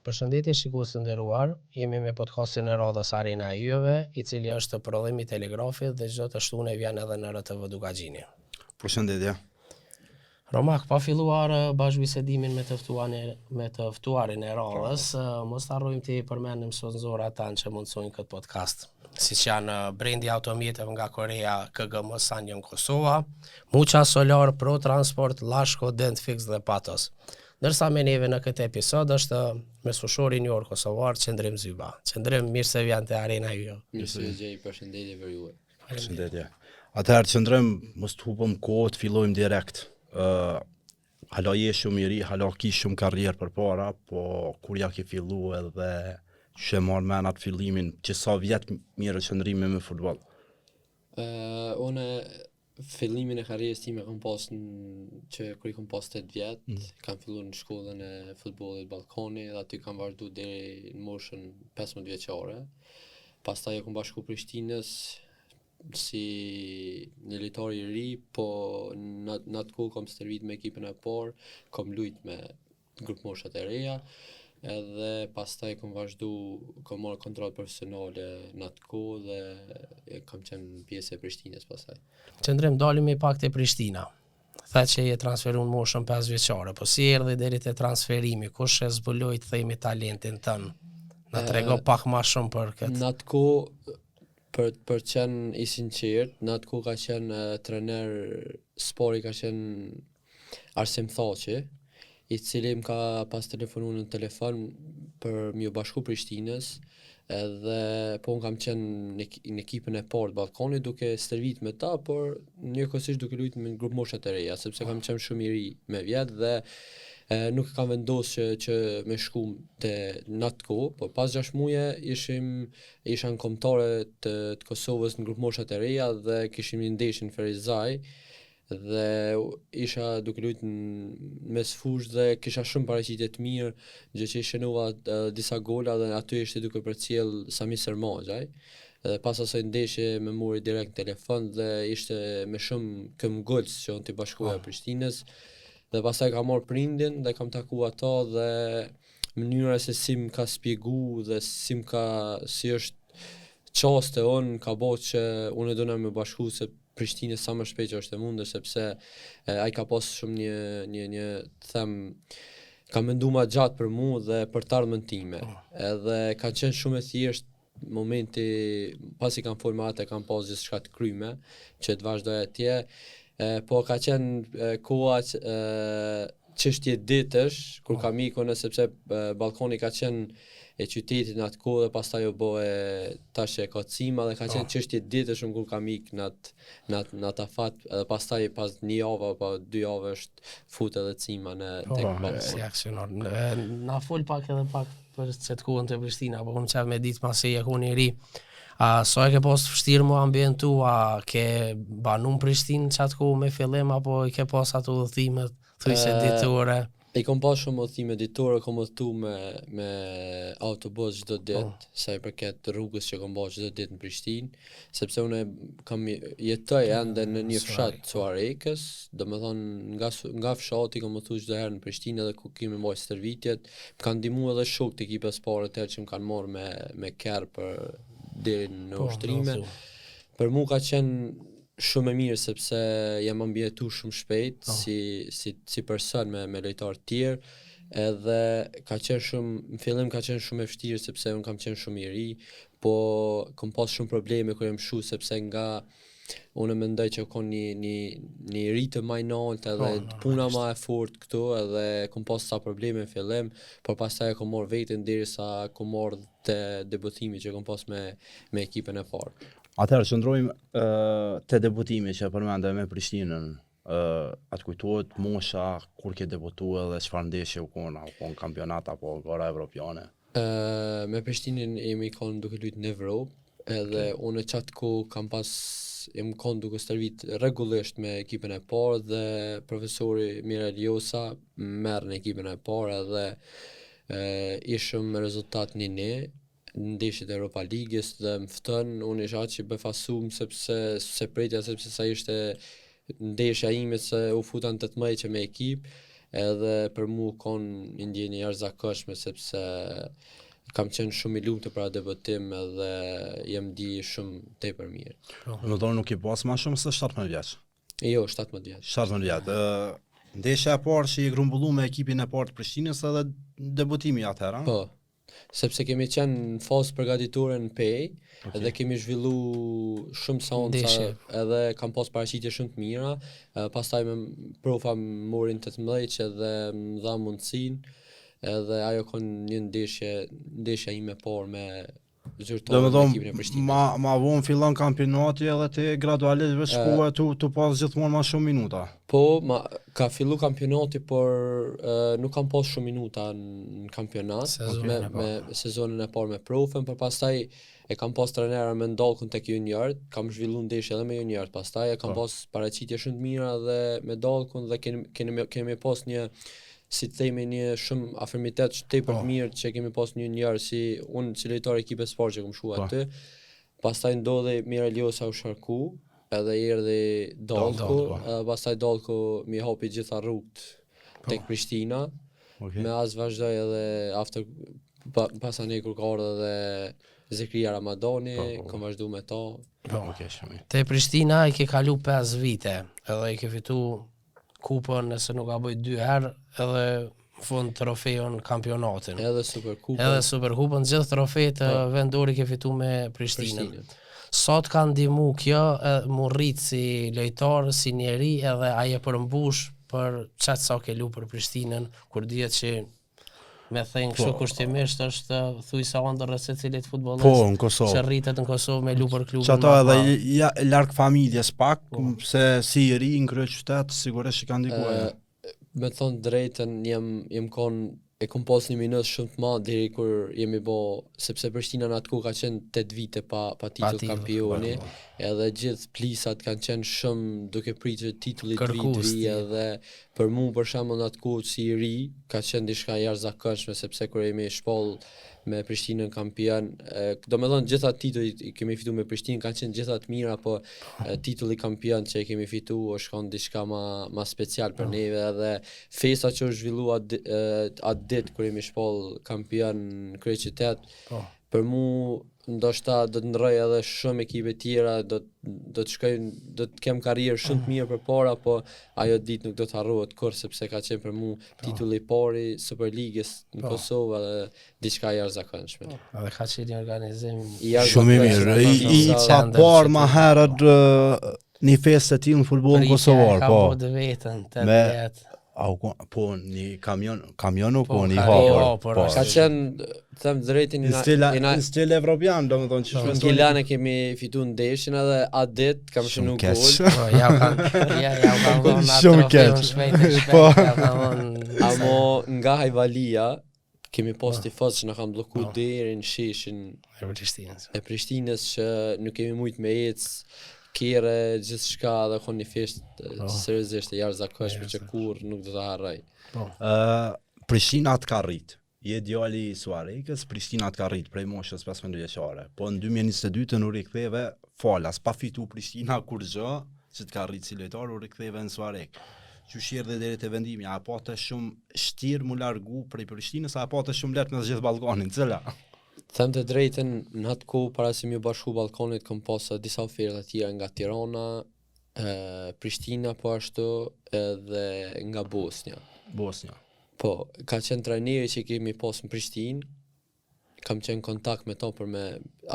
Përshëndetje shikues të nderuar, jemi me podcastin e radhës Arena e Yjeve, i cili është prodhim i Telegrafit dhe çdo të shtunë vjen edhe në RTV Dukagjini. Përshëndetje. Romak, pa filluar bashkëbisedimin me të ftuarin e radhës, mos harrojmë të përmendim sponsorët tanë që mundsojnë këtë podcast, siç janë brendi automjeteve nga Korea KGM Sanyon Kosova, Mucha Solar, Pro Transport, Lashko, Dentfix dhe Patos. Ndërsa me neve në këtë episod është mesfushori i njohur kosovar Qendrim Zyba. Qendrim, mirë se vjen te Arena e Yjeve. Mirë se gjej, përshëndetje për ju. Përshëndetje. Atëherë Qendrim, mos të hupëm kohë, të fillojmë direkt. Hala je shumë i ri, hala ki shumë karrierë përpara, po kur ja ke fillu edhe që marrë men atë fillimin, që sa vjetë mirë Qendrimi me futboll? Unë fillimin e karrierës time kam pas që kur i kam pas 8 vjet, kam filluar në shkollën e futbollit Ballkoni dhe aty kam vazhdu deri në moshën 15 vjeçare. Pastaj e kam bashku Prishtinës si një lojtar i ri, po në atë kohë kam stërvit me ekipin e parë, kam lujt me grup moshat e reja, edhe pastaj kam vazhdu, kam marrë kontratë profesionale në atë kohë dhe kam qenë pjesë e Prishtinës pastaj. Qendrim, dalim i pak te Prishtina. Tha që je transferuar në moshën 5 vjeçare, po si erdhi deri te transferimi, kush e zbuloi të themi talentin tën? Na trego pak më shumë për këtë. Në atë kohë për qenë i sinqert, në atë kohë ka qenë trener spori ka qenë Arsim Thaçi, i cili më ka pas telefonuar në telefon për m'ju bashku Prishtinës, edhe po unë kam qenë në ekipën e parë të Ballkonit duke stërvit me ta, por njëkohësisht duke luajtur me grup moshat e reja, sepse kam qenë shumë i ri me vjet dhe nuk kam vendosur që me shku te në atë kohë, por pas 6 muaje isha në kombëtare të Kosovës në grup moshat e reja dhe kishim një ndeshje në Ferizaj dhe isha duke luajtur në mes fushë dhe kisha shumë paraqitje të mirë, gjë që i shënova disa gola dhe aty ishte duke përcjell Sami Sermaxhaj. Dhe pas asaj ndeshje më mori direkt në telefon dhe ishte me shumë këmbgulës që unë t'i bashkuja Prishtinës. Dhe pastaj kam marrë prindin dhe kam taku ata dhe mënyra se si më ka shpjegu dhe si është çaste on ka bëu që unë dona me bashku se Prishtinës sa më shpejt që është e mundur, sepse ai ka pas shumë një them ka menduar më gjatë për mua dhe për të ardhmen time. Edhe ka qenë shumë e thjeshtë momenti pasi kam folur me atë, kam pas gjithçka të kryme që të vazhdoj atje, po ka qenë koha çështje ditësh kur kam ikun, sepse Ballkoni ka qenë e qytetit në atë kohë dhe pastaj u bë tash e ka cima dhe ka qenë çështje ditësh kur kam ikë në atë afat, edhe pastaj pas një javë apo 2 javë është fut edhe cima në tek Ballkoni. Si aksionor. Na fol pak për çet kohën te Prishtina, apo më çaj me ditë pasi e kuni i ri. So e ke pas vështirë mu ambientu, a ke banu në Prishtinë qatë kohë me fillim, apo i ke pas ato udhëtimet, thjesht ditore? I kam pas shumë udhëtime ditore, kam udhëtu me autobus çdo ditë, sa i përket rrugës që kam bërë çdo ditë në Prishtinë, sepse unë kam jetoj ende në një fshat Suarekës, domethënë nga fshati kam udhëtu çdo herë në Prishtinë edhe ku kemi mbajtur stërvitjet, më kanë ndihmuar edhe shokët e ekipës parë të që më kanë marrë me kerr për deri në ushtrime. Për mua ka qenë shumë e mirë sepse jam ambientu shumë shpejt si person me lojtarë të tjerë, edhe ka qenë shumë në fillim ka qenë shumë e vështirë sepse unë kam qenë shumë i ri, po kam pas shumë probleme kur jam shu sepse nga unë mendoj që ka një ritëm më i lartë edhe puna më e fortë këtu, edhe kam pas sa probleme në fillim, por pastaj kam marrë veten derisa kam marrë te debutimi që kam pas me ekipën e parë. Atëherë qëndrojmë te debutimi që përmende me Prishtinën. Atë kujtohet mosha, kur ke debutuar dhe çfarë ndeshje u kona, apo në kampionat apo gara evropiane? Me Prishtinën jemi kanë duke luajtur në Evropë, edhe unë çat kohë kam pas jam kanë duke stërvit rregullisht me ekipën e parë dhe profesori Mira Ljosa merr në ekipën e parë edhe ishëm me rezultat 1-1 në ndeshjet e Europa Ligës dhe më fton, unë isha që befasum sepse sa ishte ndeshja ime se u futan 18 me ekip, edhe për mu konë një ndjenjë jashtëzakonshme sepse kam qenë shumë i lumtur për atë debutim edhe jam di shumë tepër mirë. Më thonë nuk i pas ma shumë se 17 vjeç. Jo, 17 vjeç. 17 vjeç. Ndeshja e parë që i grumbullu me ekipin e parë të Prishtinës edhe debutimi atëherë. Po. Sepse kemi qenë në fazë përgatitore në PEI, edhe kemi zhvillu shumë sonca, edhe kam pas paraqitje shumë të mira, pastaj me profa morin 18 që edhe më dha mundësinë, edhe ajo konë një ndeshja ime parë me zyrtarë në ekipin e Prishtinës. Ma vonë fillon kampionati edhe ti gradualisht veç shkua tu pas gjithmonë ma shumë minuta. Po, ka fillu kampionati, por nuk kam pas shumë minuta në kampionat, me sezonën e parë me profën, por pastaj e kam pas trenera me ndalkun tek juniorët, kam zhvillu ndeshje edhe me juniorët, pastaj e kam pas paraqitje shumë të mira dhe me dalkun dhe kemi pas një si të themi një shumë afirmitet tepër të mirë që kemi pas një njërë si unë si lojtar ekipe sport që kom shku aty. Pastaj ndodhi Miraljosa u sharku, edhe erdhi Dalku, pastaj Dalku mi hapi gjitha rrugët tek Prishtina. Me as vazhdoj edhe pasani kur ka ardhur edhe Zekria Ramadani, kam vazhdu me ta. Te Prishtina i ke kalu 5 vite, edhe i ke fitu kupën nëse nuk ka bëj 2 herë, edhe fund trofeun kampionatin. Edhe Superkupën. Edhe Superkupën, gjithë trofejt vendori ke fitu me Prishtinën. Sot ka ndihmu kjo, mu rrit si lojtar, si njeri, edhe aje përmbush për qatë sa ke lu për Prishtinën, kur dihet që me thënë kështu kushtimisht është thuj sa ëndër se cilit futbollist që rritet në Kosovë me lu për klubin. Që ato edhe larg familjes pak, se si i ri në kryeqytet sigurisht që kanë ndikuar. Me thonë drejtën jem konë e kom pas një minut shumë të madh deri kur jemi bo, sepse Prishtina në atë ku ka qenë 8 vite pa titull kampioni, edhe gjithë plisat kanë qenë shumë duke pritur titullit vit edhe për mu për shembull në atë ku si i ri ka qenë diçka jashtëzakonshme sepse kur jemi shpoll me Prishtinën kampion, domethënë gjitha titullit i kemi fitu me Prishtinën kanë qenë gjitha të mira, po titulli kampion që i kemi fitu është konë diçka ma special për neve, edhe festa që është zhvillu atë ditë kur jemi shpoll kampion në kryeqytet, për mu ndoshta do të ndroj edhe shumë ekipe tjera, do të kem karrierë shumë të mirë përpara, po ajo ditë nuk do të harrohet kurrë sepse ka qenë për mu titulli i parë i Superligës në Kosovë dhe diçka jashtëzakonshme. Edhe ka qenë një organizim shumë i mirë. I ca parë më herët një festë të tillë në futbollin kosovar, po. Ka bërë vetën 80. Po një kamion nuk po një hapur. Ka qenë them drejtin në stil evropian, domethënë që në Gilane kemi fitu ndeshjen edhe atë ditë kam shënu gol. Po ja kanë dhënë atë trofeun shpejt. Amo nga Hajvalia kemi pas tifoz që na kanë bllokuar deri në sheshin e Prishtinës që nuk kemi mujt me ecë. Kire, gjithë shka dhe konë një festë seriozisht e jashtëzakonshme që kur nuk do të harroj. Prishtina të ka rrit. Je djali i Suarekës, Prishtina të ka rrit prej moshës 15 vjeçare. Po në 2022 të nuk riktheve falas, pa fitu Prishtina kur gjë, që të ka rrit si lojtar u riktheve në Suarek. Që shirë dhe deri te vendimi, a pa të shumë shtirë mu largu prej Prishtinës, a pa të shumë lehtë me gjithë Ballkanin, cila? Them të drejtën, në atë kohë para se mi bashku Ballkanit kam pas disa oferta të tjera nga Tirana, Prishtina po ashtu edhe nga Bosnia. Po, ka qenë trajneri që kemi pas në Prishtinë, kam qenë kontakt me to për me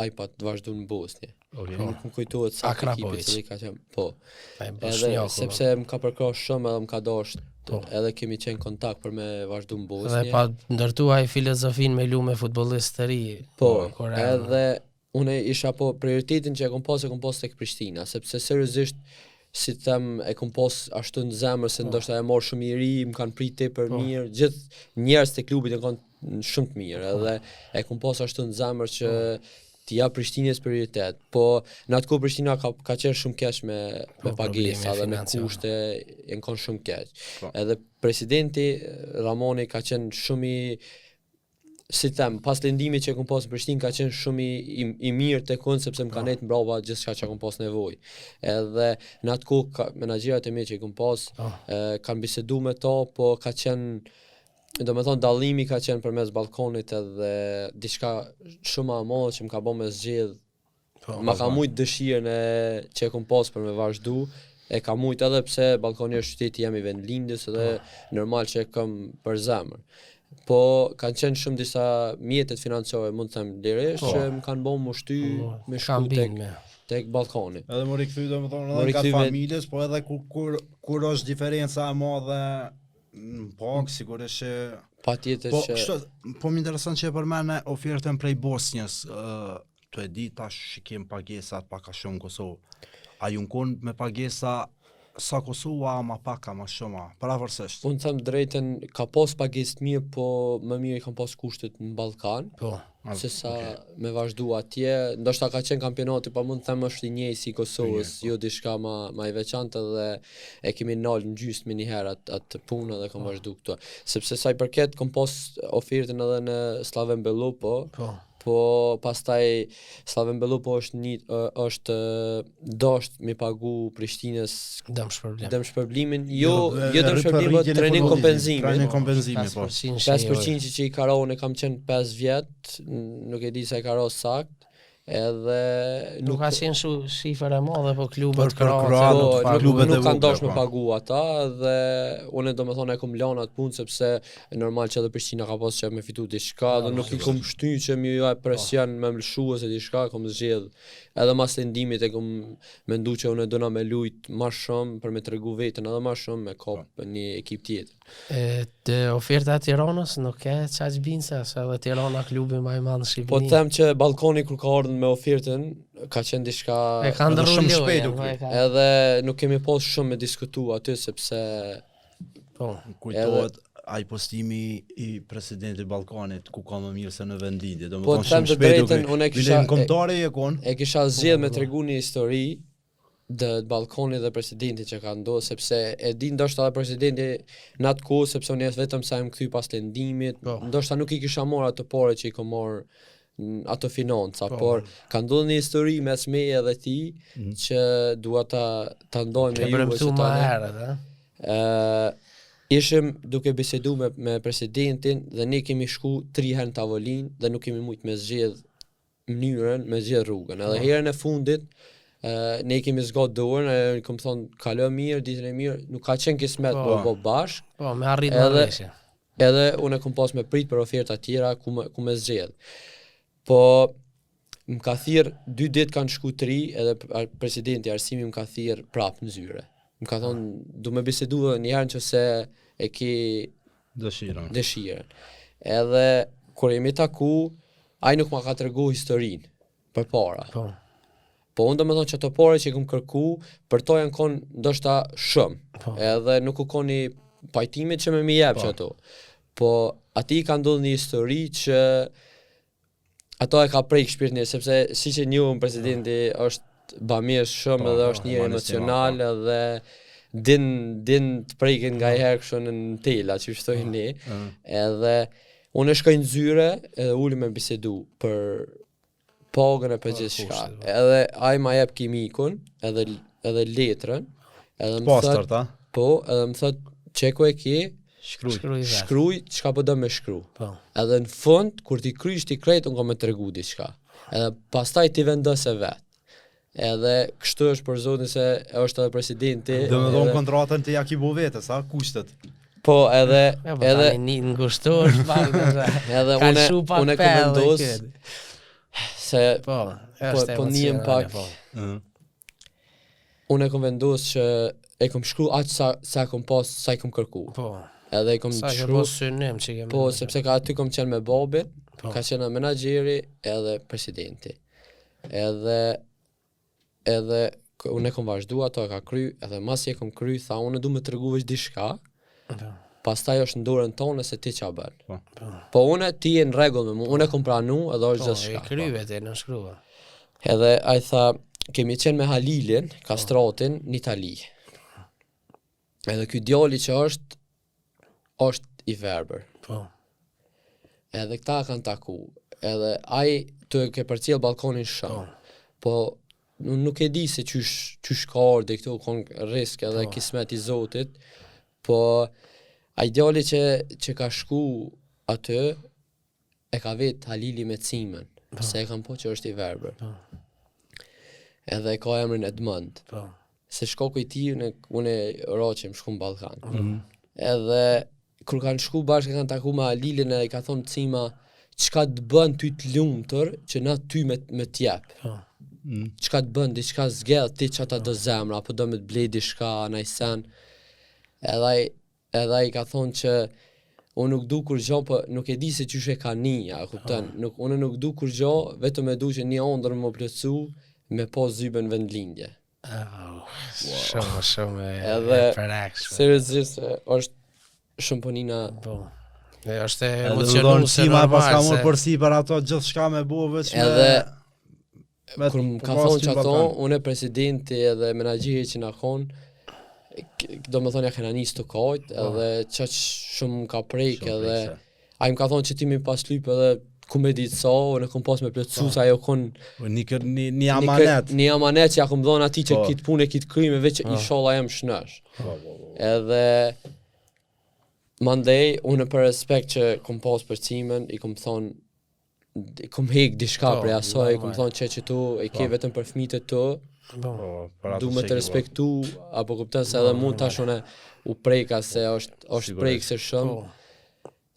iPad vazhdu në Bosnia. Nuk më kujtohet sa ekipit që ka qenë, po. Edhe sepse më ka përkrahur shumë edhe më ka dashur, edhe kemi qenë kontakt për me vazhdu në Bosnia. Dhe pa ndërtuaj filozofin me lu me futbollist të ri. Po, edhe une isha po prioritetin që e kom pas tek Prishtina, sepse seriozisht si them e kom pas ashtu në zemër se ndoshta e marr shumë i ri, më kanë prit tepër mirë, gjithë njerëz të klubit e kanë shumë të mirë, edhe e kom pas ashtu në zemër që t'i jap Prishtinës prioritet. Po në atë kohë Prishtina ka qenë shumë keq me pagesa dhe me kushte, janë kanë shumë keq. Edhe presidenti Ramoni ka qenë shumë si them, pas lëndimit që kom pas në Prishtinë ka qenë shumë i mirë tek unë sepse më ka nejt mbrapa gjithçka që kom pas nevojë. Edhe në atë kohë menaxherat e mi që kom pas kanë bisedu me to, po ka qenë domethënë dallimi ka qenë përmes balkonit edhe diçka shumë e madhe që më ka bërë me zgjedh. Ma ka mujt dëshirën që kom pas për me vazhdu. E ka mujt edhe pse balkoni është qyteti jam i vendlindjes edhe normal që e kam për zemër. Po kanë qenë shumë disa mjetet financiare, mund të them lirisht, që më kanë bërë më shty me shku tek balkoni. Edhe më rikthy domethënë edhe ka familjes, po edhe kur është diferenca e madhe në pak, sigurisht që patjetër që po më intereson që e përmend ofertën prej Bosnjës, tu e di tash shikim pagesat pak a shumë në Kosovë. A ju kon me pagesa sa Kosova ma pak ma shumë, pavarësisht. Unë them drejtën, ka pas pagesë mirë, po më mirë i kam pas kushtet në Ballkan. Se sa me vazhdu atje, ndoshta ka qenë kampionati, pa mund të them është i njëjtë si Kosovës, jo diçka ma i veçantë dhe e kemi nalë në gjysmë një herë atë punë dhe kam vazhdu këtu. Sepse sa i përket kom pas ofertën edhe në Slaven Belupo, po pastaj Slaven Belupo është dosht mi pagu Prishtinës dëm shpërblimin, jo dëm shpërblimin, po trening kompenzimi. 5% që i karone kam qenë 5 vjet, nuk e di se e karo sakt. Edhe nuk ka qenë shifër e madhe, po klubet nuk kanë dash me pagu ata dhe unë domethënë e kom lënë atë punë sepse normal që edhe Prishtina ka pas që me fitu diçka dhe nuk i kom shty që më jap presion me mlshu ose diçka, kom zgjedh edhe mas lëndimit e kom mendu që unë dona me lujt më shumë për me tregu veten edhe më shumë me kop një ekip tjetër. Te oferta e Tiranës nuk e çaj binse, se edhe Tirana klubi më i madh në Shqipëri. Po them që Ballkoni kur ka ardhur me ofertën ka qenë diçka shumë shpejt, edhe nuk kemi pas shumë me diskutu aty sepse kujtohet ai postimi i presidentit Ballkanit ku ka më mirë se në vendlindje. Po them të drejtën, unë e kisha zgjedh me tregu një histori dhe Ballkonit dhe presidentit që ka ndodhur, sepse e di ndoshta edhe presidenti në atë kohë, sepse unë vetëm sa më kthy pas lëndimit, ndoshta nuk i kisha marrë ato pore që i kam marrë ato financa, por ka ndodhur një histori mes meje dhe ti që dua ta ndoj me ju ose ta. Ishim duke bisedu me presidentin dhe ne kemi shku 3 herë në tavolinë dhe nuk kemi mujt me zgjedh mënyrën, me zgjedh rrugën. Edhe herën e fundit ne kemi zgjat dorën, e kam thonë kalo mirë, ditën e mirë, nuk ka qenë kismet po bashk. Po, me arrit marrëveshje. Edhe unë kam pas me prit për oferta tjera ku me zgjedh. Po më ka thirr 2 ditë kanë shku 3 edhe presidenti Arsimi më ka thirr prap në zyre. Më ka thonë du me bisedu edhe një herë nëse e ki dëshirën. Edhe kur jemi taku, ai nuk ma ka tregu historinë për para. Po unë do me thonë që ato pore që i kom kërku, për to janë konë ndoshta shumë. Edhe nuk u koni pajtimit që me jep që ato. Po ati ka ndodhur një histori që ato e ka prejkë shpirtin, sepse si që njohëm presidenti është bamirë shumë edhe është njëri emocional edhe din të prejken nga i herë kështu në tela që shtojnë ne. Edhe unë e shkoj në zyre edhe ulli me bisedu për pagën e për gjithë shka. Edhe aj ma jep kimikun edhe letrën. Pastër ta? Po, edhe më thot qeko e ki, shkruj çka po do me shkru. Edhe në fund, kur ti krysh ti krejt, unë ka me tregu diçka. Edhe pastaj ti vendos e vet. Edhe kështu është për zotin se është edhe presidenti. Do me dhonë kontratën të ja ki bo vete, sa kushtet? Po edhe një ngushtor edhe unë e komendos se po njem pak unë e kom vendos që e kom shkru aqë sa kom pas, sa i kom kërku. Edhe i kom shkru sepse ka aty kom qenë me babin, ka qenë menaxheri edhe presidenti. Edhe unë e kom vazhdu ato e ka kry, edhe masi e kom kry, tha unë du me të regu veç diçka, pastaj është në dorën tonë se ti qa bën. Po unë ti e në regull me mu, unë e kom pranu edhe është gjithë shka. E kryve ti në shkruva. Edhe a i tha, kemi qenë me Halilin, kastratin, në Itali. Edhe ky djali që është i verber. Edhe këta kanë taku. Edhe ai të ke përcjell balkonin shumë. Po nuk e di se qysh ka ardhe këtu, kon risk edhe kismet i Zotit. Po ai djali që ka shku aty e ka vetë Halili me cimen. Se e kam po që është i verbër. Edhe e ka emrin Edmund. Se shkoku i tij unë roqem shku në Ballkan. Edhe kur kanë shku bashkë kanë taku me Halilin e ka thonë Cima, çka të bën ty të lumtur që na ty me t'jep. Çka të bën diçka zgjedh ti çata do zemra apo do me të blej diçka anaj sen. Edhe ai ka thonë që unë nuk du kur gjo, po nuk e di se qyshe ka nija, kupton? Unë nuk du kur gjo, vetëm e du që një ondër më plëcu me po zyben vendlindje. Shumë Edhe përakshme. seriozisht është shumë punina. Është Edhe emocionuese Cima normal. pas ka se- mërë përsi për ato gjithë shka me bo veç me... Edhe kur më ka pas thonë ty që ato, Ballkan. unë presidenti edhe menaxheri që na konë, do me thonë ja kena nisë të kajt, edhe qaq shumë më ka prejk edhe ai më ka thonë që ti mi pas lyp edhe ku me ditë sa, unë kom pas me plëcu sa ajo kon Një amanet. një amanet që ja kom dhonë ati që Po. kitë punë e kitë kryme veç që inshallah jam shnesh. Edhe mandej, unë për respekt që kom pas për cimen, i kom thonë, i kom hek diçka Po, prej asoj, i kom normal. thonë që tu e ke vetëm për fëmijët e tu, du me të respektu, apo kupton se edhe mund tash unë u preka se është prekse shumë,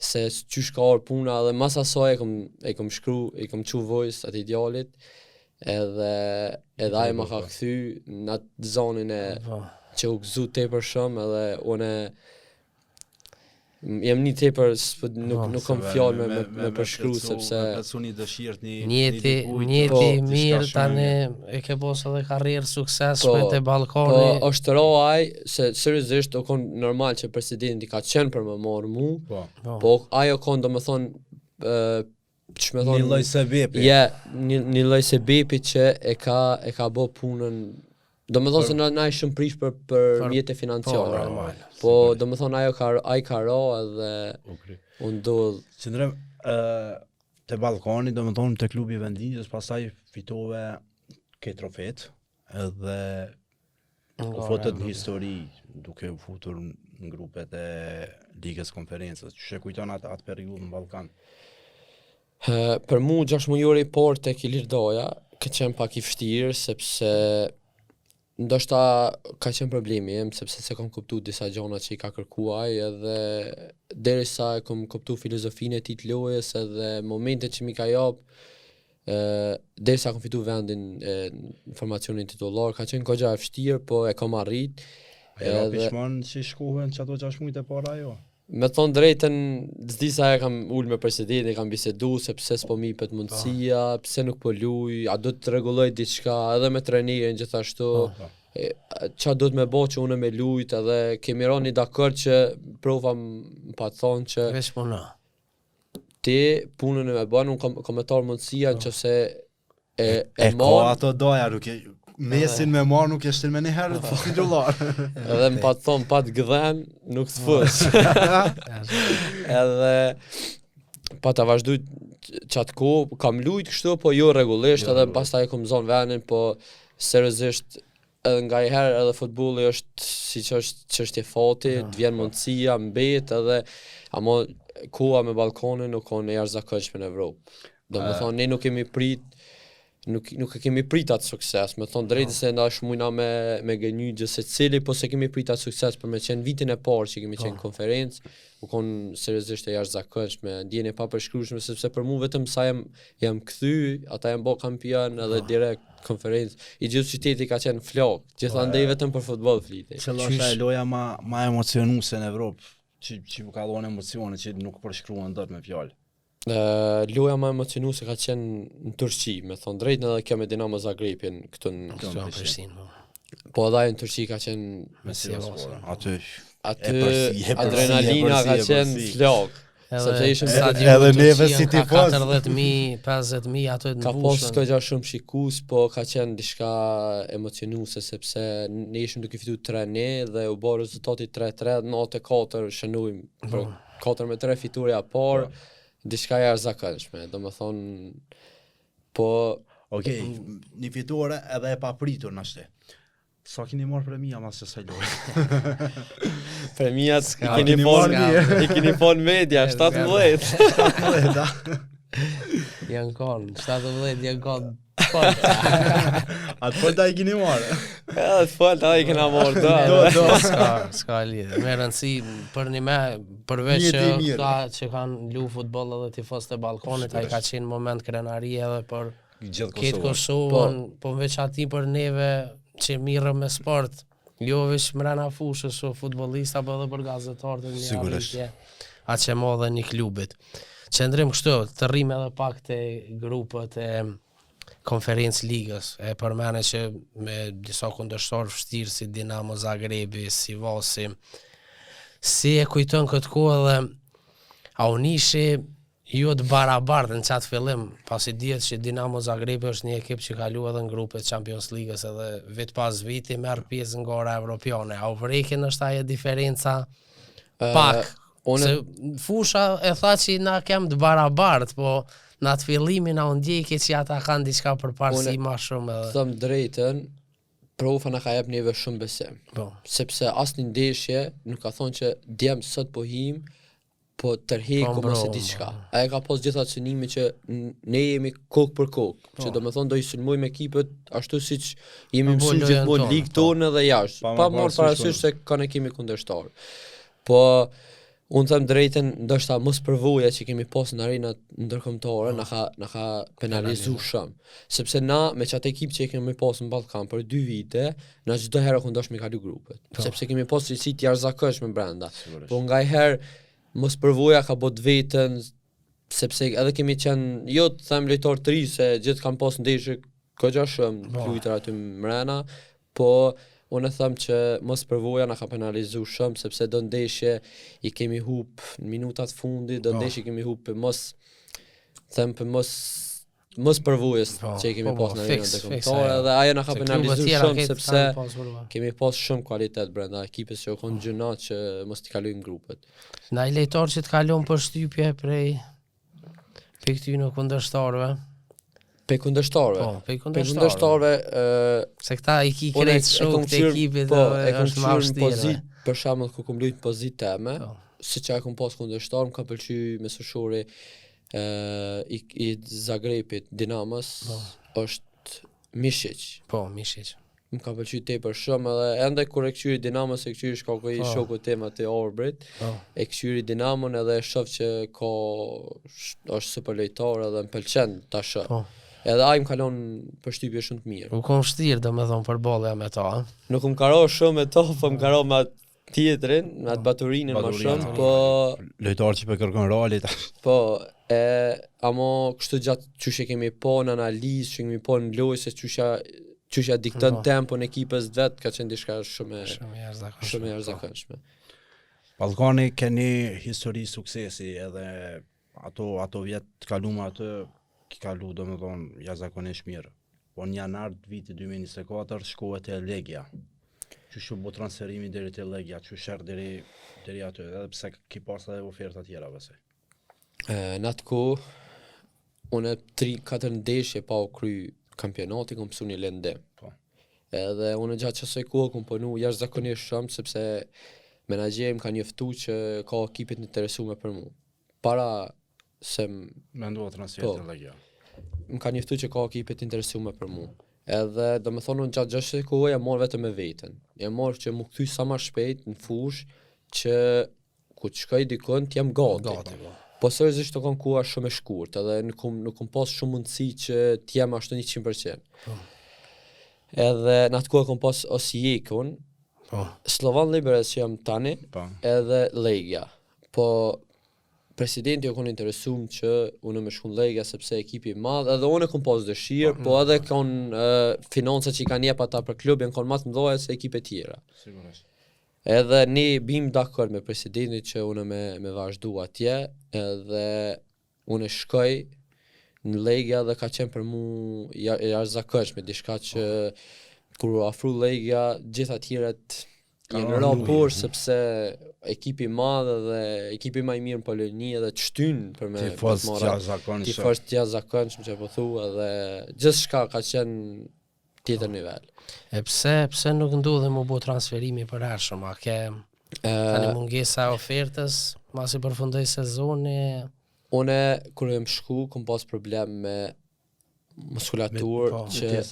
se qysh ka orë puna dhe mas asoj e kom shkru, i kom qu voice ati djalit, edhe ai ma ka kthy në atë zonin e që u gëzu tepër shumë edhe unë jem një tepër nuk kam fjalë me përshkru sepse Me plëcu një dëshirt, Njeti mirë tani e ke bos edhe karrierë suksesshme te po Ballkoni. është ro ai se seriozisht o kon normal që presidenti ka qenë për më marrë mu, po ajo kon do me thonë që me thonë Një lloj sebepi. një lloj sebepi që e ka bë punën. Do me thonë se na i shumë prish për mjete financiare. Po do me thonë ai ka ra edhe unë ndodh. Qëndrem te Ballkoni, do me thonë te klubi i vendinjës, pastaj fitove ke trofet, edhe u fotët në histori, duke u futur në grupet e Ligës Konferencës. Që kujton atë periudhë në Ballkan? Për mu 6 mujore i parë tek Ilirdoja, ka qenë pak i vështirë sepse ndoshta ka qenë problemi jem sepse se kom kuptu disa gjona që i ka kërkuaj edhe derisa e kom kuptu filozofinë e tij të lojës edhe momentet që mi ka jap derisa kom fitu vendin informacionin titullar ka qenë goxha e vështirë po e kom arrit. Era pishman që shkohen që ato 6 muajt e para jo? Me thonë drejten, s'di sa e kam ullë me presidentin, kam bisedu se pse s'po mipet mundësia, pse nuk po luj, a do të rregulloj diçka, edhe me trenerin gjithashtu, qa do të me bo që unë me lujt, edhe kemi rani dakord që prova më pa thonë që Veç puna. ti punën e me banë, unë kom me tarë mundësia në që se e ka marë, ato doja, nuk e mesin me marë nuk e shtil me një herë të titullar. edhe më pa thonë, pa të gdhen, nuk të fës. Edhe pa ta vazhduj qatë ko, kam lujt kështu, po jo rregullisht, edhe pastaj kom zonë venin, po seriozisht edhe nga i herë edhe futbolli është si që është çështje fati, të vjen mundësia, mbet edhe amo koha me Ballkonin nuk ka në jashtëzakonshme në Evropë. Do me thonë, ne nuk kemi prit nuk e kemi prit atë sukses, me thonë drejtë se ndash mujna me gënjy gjë se cili, po se kemi prit atë sukses për me qenë vitin e parë që kemi qenë konferencë, u konë seriozisht e jashtëzakonshme, ndjenje pa përshkrueshme sepse për mua vetëm sa jam kthy, ata janë bë kampion edhe direkt konferencë, i gjithë qyteti ka qenë flok, gjithandej vetëm për futboll flitej. Qëllë është e loja ma emocionuse në Evropë, që më ka dhënë emocione që nuk përshkruan dot me fjalë. Loja më emocionuese ka qenë në Turqi, me thonë drejt edhe kjo me Dinamo Zagrebin këtu në Prishtinë. po edhe në Turqi ka qenë Me Sivasspor. Aty aty adrenalina ka qenë flok. Sepse ishim edhe neve si tifoz. 40.000, 50.000 ato të Ka pas goxha shumë shikus, po ka qenë diçka emocionuese sepse ne ishim duke fitu 3-1 dhe u bë rezultati 3-3, 94 shënuim për 4-3 fiturja parë. diçka e jashtëzakonshme, domethënë po Okej, një fitore edhe e papritur në ashte. Sa keni marrë premia mas kësaj loje? premiat S'ka, i keni fon media 17. Janë konë, 17 janë konë. Atë folta i keni marrë. Edhe të falta ai kena marrë Do. Ska lidhje. Me rëndësi për një me, përveç Një që ti mirë. ka që kanë lu futboll edhe tifos të balkonit, ai ka qenë moment krenari edhe për Gjithë këtë Kosovë. Kosovën, po veç ati për neve që mirë me sport, jo veç mrena fushës o futbolista, po edhe për gazetarët e një Sigurisht. arritje, atë që mo dhe një klubit. Qëndrim kështu, të rrim edhe pak të grupët e konferencë ligës, e përmene që me disa kundërshtar vështirë si Dinamo Zagrebi, si Vasi, si e kujton këtë kohë dhe a u nishi jo të barabartë në qatë fillim, pasi dihet që Dinamo Zagrebi është një ekip që kalu edhe në grupet Champions Ligës edhe vit pas viti merr pjesë në gara evropiane. A u vrekin është ajo diferenca pak? Se fusha e tha që na kem të barabartë, po në atë fillimin na u ndjeki që ata kanë diçka përparësi më shumë edhe. Thëm drejtën, Profa na ka jep neve shumë besim. Po. Sepse asnjë ndeshje nuk ka thonë që djem sot po him, po tërheku ose diçka. Ai ka pas gjitha cënimi që ne jemi kokë për kokë, që domethënë do i sulmojmë ekipet ashtu siç jemi mësuar gjithmonë ligë tonë edhe jashtë. Pa marrë parasysh se kanë kemi kundërshtar. Po unë them drejtën, ndoshta mos përvoja që kemi pas në arenat ndërkombëtare na ka penalizuar shumë. Sepse na me çat ekip që kemi pas në Ballkan për 2 vite, na çdo herë ku ndosh me kalu grupet. Sepse kemi pas cilësi të jashtëzakonshme brenda. Po ngajherë mos përvoja ka bot vetën, sepse edhe kemi qenë, jo të them lojtar të ri, se gjithë kam pas ndeshje goxha shumë lujtar aty mrena, po unë them që mos përvoja na ka penalizuar shumë, sepse do ndeshje i kemi hub në minutat fundit, do ndeshje kemi hub për mos përvojës që i kemi pas në arenën ndërkombëtare dhe ajo na ka penalizuar shumë sepse kemi pas shumë kvalitet brenda ekipës që u kon gjuna që mos t'i kalojmë grupet. Na i lejtar që t'kalon për shtypje prej këtyre kundërshtarëve. Pe kundërshtarëve. Po, pe kundërshtarëve. Se këta i ki krejt shok të ekipit dhe është ma vështirë. Për shembull ku kom luajt pozitë teme, siç e kom pas kundërshtar, më ka pëlqyer mesoshori i Zagrebit, Dinamos, është Mishić. Po, Mishić. Më ka pëlqyer tepër shumë edhe ende kur e kqyri Dinamos e kqyri shkakoi shoku tem atë Orbrit. E kqyri Dinamon edhe e shoh që është super lojtar edhe më pëlqen ta shoh. Edhe ai më kalon përshtypje shumë të mirë. U kom vështirë domethënë për bolla me ta. Nuk më karo shumë me to, po më karo me atë tjetrin, me atë Baturinën më shumë, po lojtar që po kërkon Realit. Po, amo kështu gjatë çuçi kemi po në analizë, që kemi po në lojë se çuçi dikton tempon ekipës vet, ka qenë diçka shumë e jashtëzakonshme. Ballkani keni histori suksesi edhe ato vjet të kaluar atë kalu domethënë jashtëzakonisht mirë. Po në janar të vitit 2024 shkohet te Legia. Që bë transferimi deri te Legia, që shër deri aty, edhe pse ki pas edhe oferta tjera pse. Në atë kohë unë 3-4 ndeshje pa u kry kampionati kom pësu një lendim. Po. Edhe unë gjatë qësoj kohë kom punu jashtëzakonisht shumë sepse menaxheri më ka njoftu që ka ekipet interesuar për mua. Para se mendova transfer te Legia. Më ka njoftu që ka ekipet interesuar për mua. Edhe domethënë unë gjatë gjashtë kohë jam marrë vetëm me veten. Jam marrë që më kthy sa më shpejt në fushë që ku të shkoj dikon të jam gati. Po seriozisht të kanë kohë shumë e shkurtë, edhe nuk kom pas shumë mundësi që të jem ashtu 100%. Edhe në atë kohë kom pas Osijekun, Slovan Liberec që jam tani, edhe Legia. Po presidenti o kon interesum që unë me shkun Legia sepse ekipi i madh, edhe unë kom pas dëshirë, po edhe kon financat që i kanë jep ata për klubin kon më të mëdha se ekipet tjera. Sigurisht. Edhe ne bim dakord me presidentin që unë me vazhdu atje, edhe unë shkoj në Legia dhe ka qenë për mu jashtëzakonshme, diçka që kur u afru Legia, gjithë atjeret janë rapor sepse ekipi i madh dhe ekipi më i mirë në Poloni edhe të shtyn për me tifos të jashtëzakonshëm që po thua dhe gjithçka ka qenë tjetër nivel. E pse nuk ndodhe më bo transferimi për hershëm, a ke tani mungesa e ofertës, masi përfundoi sezoni? Une kur jam shku, kom pas problem me muskulatur që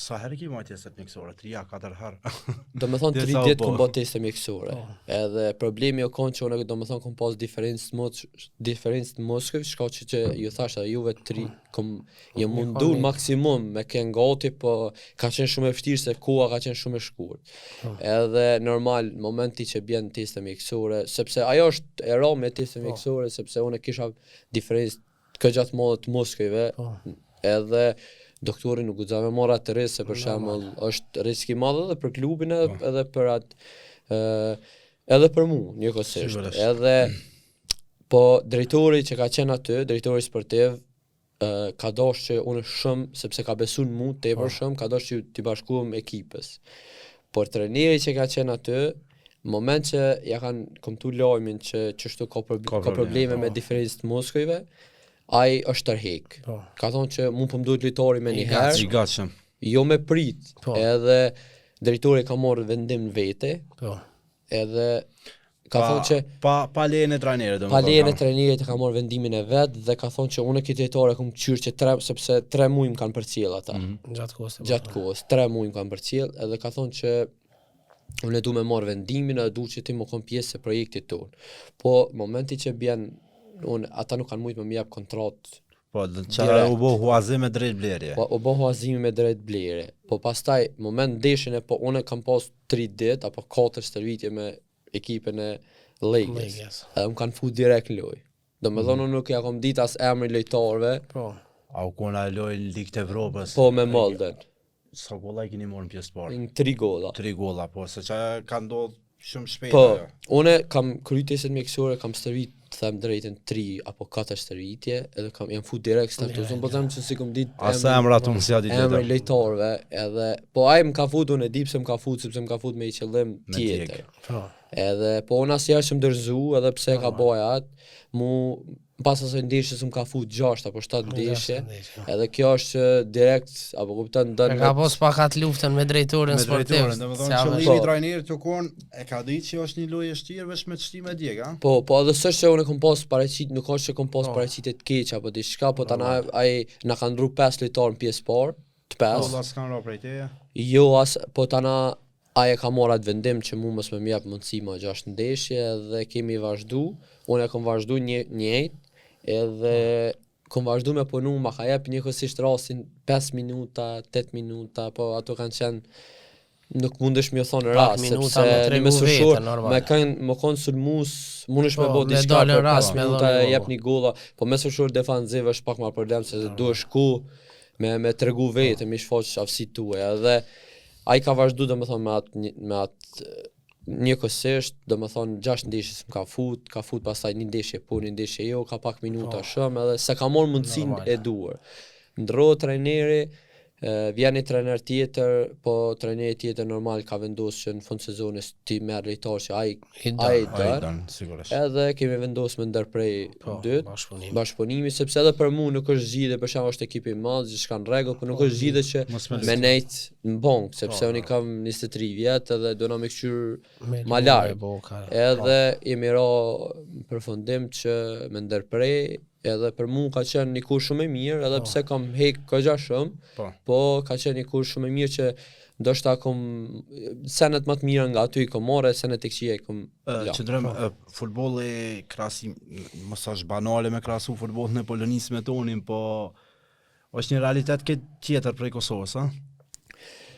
sa herë ki marrë testet mjekësore? 3-4 herë. Do me thonë 3 ditë kom bë teste mjekësore. Edhe problemi o konë që une do me thonë kom pas diferencë të muskujve, shka që ju thash edhe juve 3 kom jam mundu maksimum me kënë gati, po ka qenë shumë e vështirë se koha ka qenë shumë e shkurt. Edhe normal momenti që bjen teste mjekësore, sepse ajo është e rëndë me teste mjekësore, sepse une kisha diferencë gjatë madhe të muskujve. Edhe doktori nuk guxon me marrë atë risk, se për shembull është risk i madh edhe për klubin edhe për atë edhe për mua njëkohësisht. Edhe po drejtori që ka qenë aty, drejtori sportiv, ka dashur që unë shumë, sepse ka besuar në mua tepër shumë, ka dashur që t'i bashkohem ekipës. Por trajneri që ka qenë aty, në moment që ja kanë komtu lajmin që çështu ka probleme me diferencë të muskujve, ai është tërheq. Ka thonë që mu po më duhet lojtari me një herë, jo me prit. Edhe drejtori ka marrë vendim në vete. Edhe ka thonë që pa lejen e trajnerit, pa lejen e trajnerit ka marrë vendimin e vet dhe ka thonë që unë këtë lojtare kam qyrë që sepse 3 muaj më kanë përcjell ata. Gjatë kohës 3 muaj më kanë përcjell, edhe ka thonë që unë du me marrë vendimin edhe du që ti më kom pjesë e projektit tonë. Po momenti që bjen ata nuk kanë mujtë më jap kontratë. Po, çfarë u bë huazim me drejt blerje. Po, u bë huazimi me drejt blerje. Po pastaj moment ndeshjen po unë kam pas 3 ditë apo 4 stërvitje me ekipën e Legës. Edhe më kanë fut direkt në lojë. Domethënë unë nuk ja kam ditë as emrin lojtarëve. Po. A u kona lojë në Ligë të Evropës? Po me Molden. Sa golla keni marrë në pjesë parë? 3 golla. 3 golla, po se çka ka ndodhur shumë shpejt. Po, unë kam kryer testet mjekësore, kam stërvit them drejtën 3 apo 4 stërvitje, edhe jam fut direkt status, unë po them që si kom ditë asa emrat unë si a ditë emri lejtarëve, edhe po ai më ka fut, unë e di pse më ka fut, sepse më ka fut me një qëllim tjetër. Edhe po unë as jashtë më dërzu, edhe pse ka bëj atë, mu pas asaj ndeshjes më ka fut 6 apo 7 ndeshje, edhe kjo është direkt apo kupton don. Ka pas pak atë luftën me drejtorin sportiv. Domethënë qëllimi i trajnerit të kon e ka ditë që është një lojë e vështirë vetëm me çtime djeg, a? Po edhe s'është se unë kam pas paraqit, nuk është që kam pas paraqitje të keq apo diçka, po tani ai na ka ndru 5 lojtar në pjesë parë, të 5. Po s'kan ra prej teje. Jo as, po tani ai e ka marrë atë vendim që mu mos më jap mundësi më 6 ndeshje dhe kemi vazhdu. Unë kam vazhdu njëjtë edhe kom vazhdu me punu, ma ka jep njëkohësisht rastin 5 minuta, 8 minuta, po ato kanë qenë nuk mundesh më thonë rast, sepse në mesushur më konë sulmus, mundesh me bot diçka për 5 minuta jep një golla, po mesushur defanziv është pak më problem se duhesh ku me tregu vetë, me shfaq aftësitë tuaja, edhe ai ka vazhdu domethënë me atë njëkohësisht, domethënë 6 ndeshjes më ka fut pastaj një ndeshje po, një ndeshje jo, ka pak minuta shumë edhe se ka marrë mundësinë e duhur. Ndrohet trajneri, vjen një trajner tjetër, po trajneri tjetër normal ka vendosur që në fund sezonit ti merr lojtar që ai don, sigurisht. Edhe kemi vendosur me ndërprej dytë bashkëpunimi, sepse edhe për mua nuk është zgjidhje, për shembull është ekipi i madh, gjithçka në rregull, por nuk është zgjidhje që me nejt në bank, sepse unë kam 23 vjet edhe do na më kthyer më larg. Edhe jemi ra përfundim që me ndërprej. Edhe për mua ka qenë një kur shumë e mirë, edhe pse kam hek kogja shumë, po ka qenë një kur shumë e mirë që ndoshta kom senet më të mira nga aty i kom marrë, senet e këqija i kom la. Qëndrëm, futbolli krahasim, mos është banale me krahasu futbollin e Polonisë me tonin, po është një realitet tjetër prej Kosovës, a?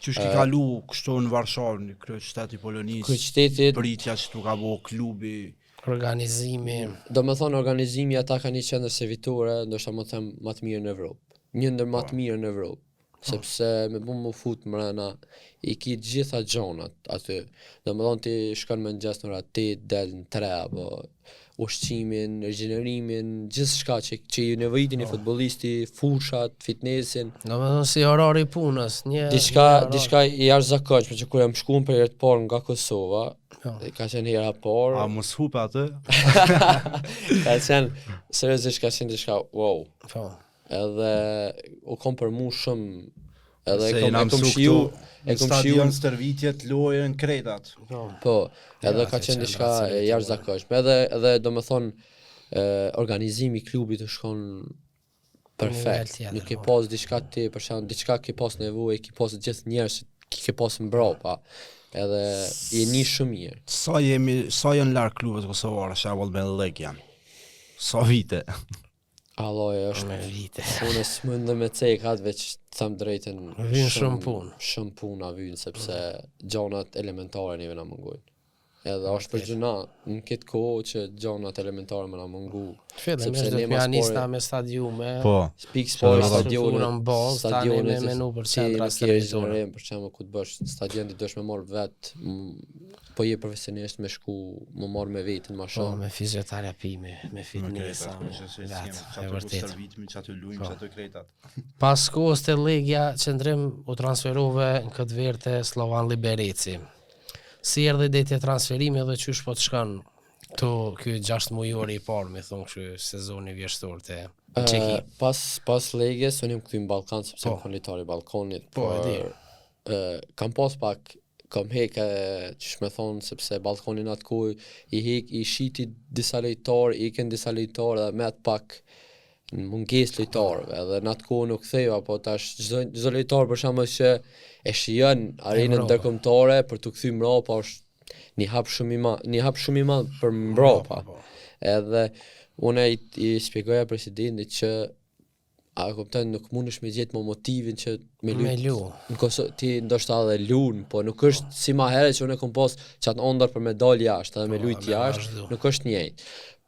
Qysh ki kalu kështu në Varshavë, në kryeqytet i Polonisë, kryeqytetit, pritja që tu ka bo klubi, organizimi. Do me thonë organizimi ata ka një qendër servitore, ndoshta më them më të mirë në Evropë. Një ndër më të mirë në Evropë. sepse me bu më fut mrena i ki gjitha gjonat aty. Domethënë ti shkon me mëngjes në orë 8 del në 3 apo ushqimin, rigjenerimin, gjithçka që i nevojitin i futbollisti, fushat, fitnessin, Domethënë si orari i punës, diçka i jashtëzakonshme që kur jam shkuar për herë të parë nga Kosova, ka qenë hera parë. A mos hupe atë? Ka qenë seriozisht ka qenë diçka wow. Po. Edhe u kom për mu shumë edhe Se e jena kom mësu shiu këtu në stadion stërvitjet lojën kretat. po edhe Ja, ka se qenë qenë diçka racë e jashtëzakonshme edhe domethënë organizimi i klubit është shkon Nivel perfekt. tjetër, Nuk ke po. pas diçka ti për shemb diçka ke pas nevojë, ke pas gjithë njerëz ke pas mbrapa. Edhe i një shumë mirë. Sa janë larg klubet kosovare, shembull me Legian. Sa vite? Alloj është Me vite. unë s'mund me cekat veç të them drejtën. Vyn shumë punë. Shumë puna vyn sepse gjonat elementare neve na mungojnë. Edhe është për gjëna në këtë kohë që gjonat elementare më na mungu. Fillim Sepse është ne dhe pianista sport- me stadiume. Po. Speak sport Struktura stadionin në bazë, tani me menu për qendra stadione. Për shembull ku të bësh stadion ti dosh me marr vet, po je profesionist me shku, më marr me veten më Po, shumë. me fizioterapi, me fitnesa, e vërtet. Që aty lujmë, që aty kretat. Pas kohës të Legia, qëndrim u transferove në këtë verë të Slovan Libereci. Si erdhi deti e transferimi dhe qysh po të shkon ky 6 mujori i parë, me thonë kështu sezoni vjeshtor të Çeki. Pas Legjes unë jam kthy në Ballkan sepse Po. jam konditori i Ballkonit. Po, e di. Kam pas pak kam hek ç'sh me thon sepse Ballkoni në atë kohë i shiti disa lojtar, ikën disa lojtar dhe me atë pak në mungesë lojtarëve, edhe në atë kohë nuk ktheva, po tash çdo lojtar për shembull që e shijon arenën mbrapa. ndërkombëtare për të kthy mbrapa është një hap shumë i madh për mbrapa. Po. Edhe unë i shpjegoja presidentit që a kupton nuk mundesh me gjetë më motivin që me Me lut. lu. Në Kosovë ti ndoshta edhe lun, po nuk është si ma herët që unë kom pas çat ondër për me dal jashtë, edhe me lut me jashtë, vazhdu. nuk është njëjtë.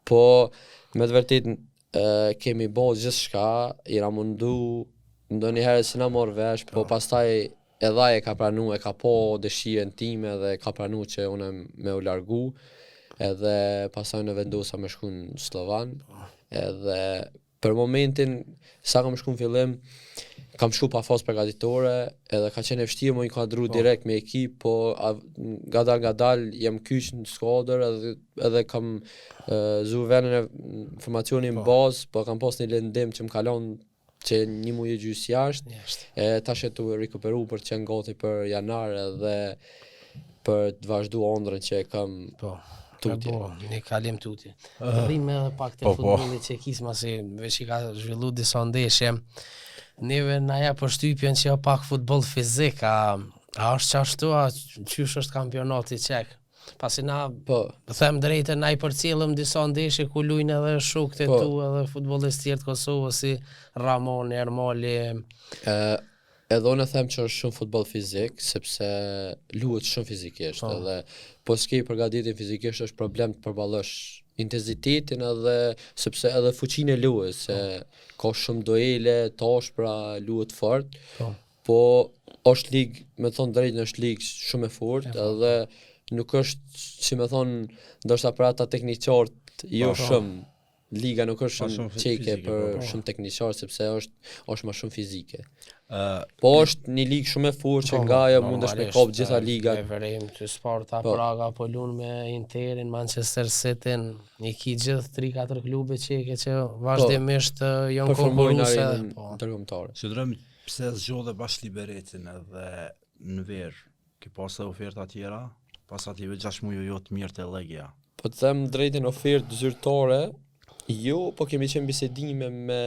Po me të vërtetë kemi bërë gjithçka, i ra mundu ndonjëherë si na mor vesh, po pastaj edhe ai e ka pranuar, e ka po dëshirën time dhe ka pranuar që unë me u largu, edhe pastaj në vendosa me shku në Slovan, edhe për momentin sa kam shku në fillim, kam shku pa fazë përgatitore, edhe ka qenë e vështirë më inkuadru direkt me ekip, po gadal jam kyç në skuadër edhe kam zu vënën e formacionin në bazë, po kam pas një lëndim që më kalon që një muaj e gjysë jashtë. Tash e tu rikuperu për të qenë gati për janar edhe për të vazhdu ëndrrën që e kam Po. tutje. Po, një kalim tutje. Rrim edhe pak të Po, futbollit çekis, masi veç i ka zhvillu disa ndeshje. Neve na ja përshtypjen që pak futboll fizik, a është qashtu, a qysh është kampionati çek? Pasi na, Po, them drejtën, na i përcjellëm disa ndeshje ku luajnë edhe shokët e Po. tu, edhe futbollistë tjerë të Kosovës si Ramon, Ermali. edhe unë them që është shumë futboll fizik, sepse luhet shumë fizikisht, Po. edhe po s'ke përgatitur fizikisht është problem të përballosh intensitetin edhe sepse edhe fuqinë e luajës, se ka shumë duele, tashpra, luhet fort. Po është ligë, me thon drejtën është ligë shumë e fortë, edhe nuk është, si me thon, ndoshta për ata tekniqarët jo shumë. Liga nuk është shumë shumë çeke fizike, për po. shumë tekniqarë sepse është më shumë fizike. Po është një ligë shumë e fortë që nga ajo mundesh me kop gjitha ligat. Verim të Sparta Po. Praga po lun me Interin, Manchester Cityn, i ki gjithë 3-4 klube çeke që vazhdimisht janë Performojnë konkurruese. arenën Po. ndërkombëtare. Si drëm pse zgjodhe bash Liberecin edhe në verë, ki pas edhe oferta tjera, pas ative 6 muaj jo të mirë të Legia. Po të them drejtën ofertë zyrtare, jo, po kemi qenë bisedime me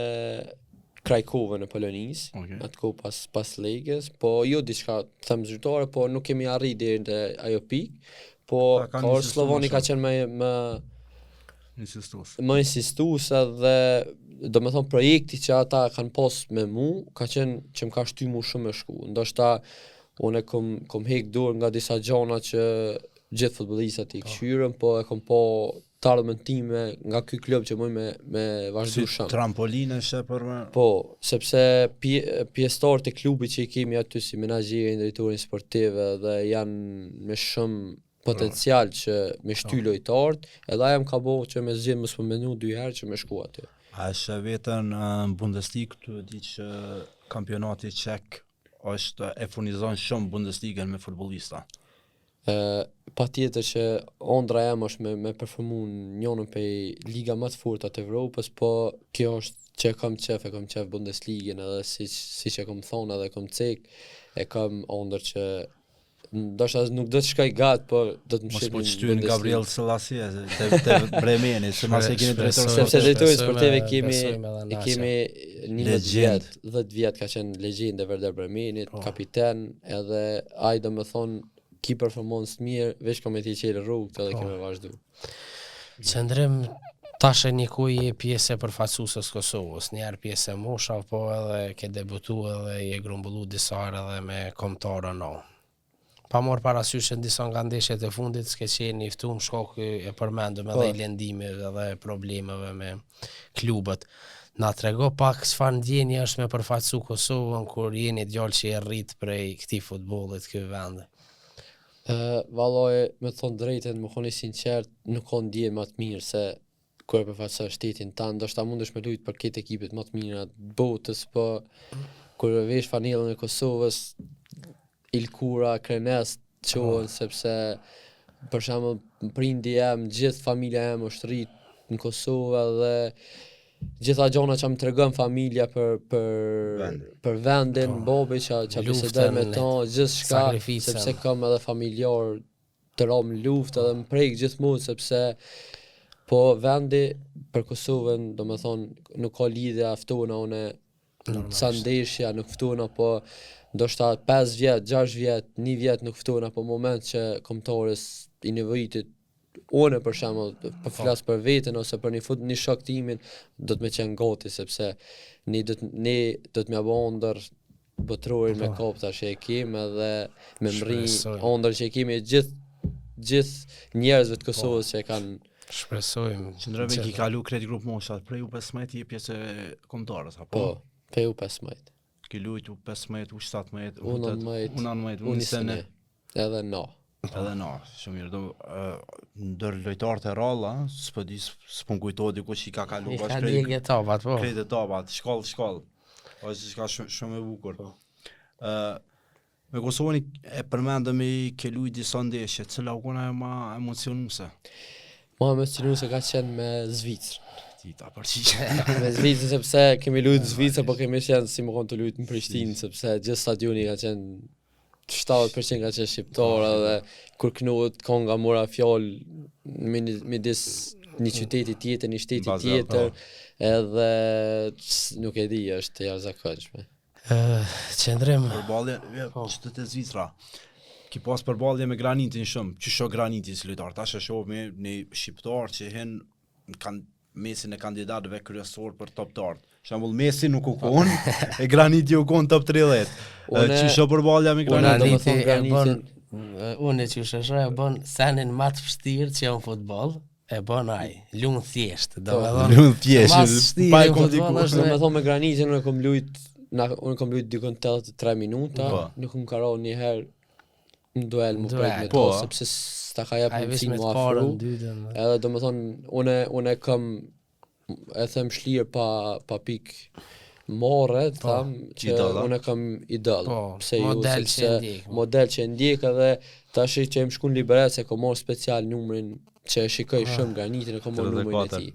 Krajkovën në Polonis, Okej. atë kohë pas Legjes, po jo diçka të them zyrtare, po nuk kemi arrit deri në ajo pikë, po Pa, ka kanë orë insistuar Slovani ka shumë. qenë Insistus. më insistues edhe do me thonë projekti që ata kanë pas me mu ka qenë që më ka shty mu shumë me shku. Ndoshta unë kom hek dorë nga disa gjona që gjithë futbollistat i këshyrën, po e kom po të ardhmen time nga ky klub që mund me vazhdu shumë. Trampolinë është për me... Po, sepse pjesëtarët e klubit që i kemi aty si menaxherin, drejtorin sportiv dhe janë me shumë potencial që me shty lojtarët, edhe ajo më ka bëu që me zgjedh mos më menu 2 herë që me shku aty. A është vetën në Bundesligë të di që kampionati çek është e furnizon shumë Bundesligën me futbollista. Pa tjetër që ondra jam është me performu njënën për liga më të forta të Evropës, po kjo është që e kam qef Bundesligën edhe si që kam thonë edhe kam cek, e kam ondër që ndoshta nuk do të shkoj gat, por do të më Mos shihni po shtyn Gabriel Selassie te Bremeni, se mas e keni drejtor. Sepse drejtori sportiv i kemi 11 vjet, 10 vjet ka qenë legjendë e Werder Bremenit, kapiten, edhe ai domethën ki performancë mirë, veç kam e ti qelë rrugët edhe kemi vazhdu. Qëndrim tash e një kuj je pjesë e përfaqësuesës Kosovës, njerë pjesë e mosha, po edhe ke debutu edhe je grumbullu disa herë edhe me kombëtarë no. Pa morë parasysh në disa nga ndeshjet e fundit, s'ke qenë i ftuar shkoku e përmendëm edhe i lëndimeve edhe problemeve me klubet. Na trego pak çfarë ndjenje është me përfaqësu Kosovën kur jeni djalë që e rrit prej këtij futbollit këtij vendi. Vallai, me thonë drejtën, më koni sinqert, nuk ka ndjenjë më të mirë se kur e përfaqëson shtetin tanë, ndoshta mundesh me lujt për këtë ekipet më të mira të botës, po kur vesh fanellën e Kosovës, Ilkura, Krenes qohen, sepse për shembull prindi jam, gjithë familja jam është rrit në Kosovë dhe gjitha gjona që më tregon familja për vendin, babi që bisedoj me ta, gjithçka, sepse kam edhe familjar të ram luftë edhe më prek gjithmonë sepse po vendi për Kosovën, domethënë nuk ka lidhje aftona une sa ndeshja nuk ftona, po ndoshta 5 vjet, 6 vjet, 1 vjet nuk ftona, po moment që kombëtarës i nevojitit unë për shembull, po flas për veten ose për një shok timin, do të më qenë gati sepse ne do të më bëjë ndër botrorin me kopta që e kemi edhe me mri ndër që e kemi gjithë njerëzve të Kosovës që e kanë. Shpresojmë. Qëndrojmë ki kalu kredi grup moshat, prej U15 je pjesë e kombëtarës apo? Po, prej U15. Ki lujt U15, U17, U19, U21, edhe no. Edhe no, shumë mirë. Ndër lojtarët e ralla, s'po kujtohet dikush i ka kalu bash kredi etapat, po. Kredi etapat, shkollë. Është diçka shumë e bukur. Me Kosovën e përmendëm i ke lujt disa ndeshje, cila u kona e ma emocionuese? Ma emocionuese ka qenë me Zvicrën. Ta përqiqe. Me Zvicrën sepse kemi lujt Zvicrën, po kemi qenë si më konë të lujt në Prishtinë, sepse gjithë stadioni ka qenë 70% ka qenë shqiptar edhe kur knohet konga mora fjalë midis një qyteti tjetër, një shteti tjetër, edhe nuk e di, është jashtëzakonshme. Qëndrim përballje qytetet e Zvicra. Ki pas përballje me Granitin shumë, që shoh Granitin si lojtar. Tash e shoh me një shqiptar që hen kanë mesin e kandidatëve kryesor për top të ardhë. Shembull Messi nuk u kon, e Graniti u kon top 30. Që shoh përballja me Granitin. Unë që shëshoj e bën senin më të vështirë që në futboll, e bën ai, lunë thjesht. Lunë thjesht, pa e komplikuar. Domethënë me Granitin unë kam lujt dikon 83 minuta, nuk më ka rënë një herë në duel më prek me to, sepse s'ta ka jap mundësinë më afru. Edhe domethënë unë kam e them shlir pa pik morre, tham që unë kam idol. Pse model që ndjek edhe tash që më shkon liberec se kam marr special numrin që shikoj shumë Granitin, e kam marr numrin e tij.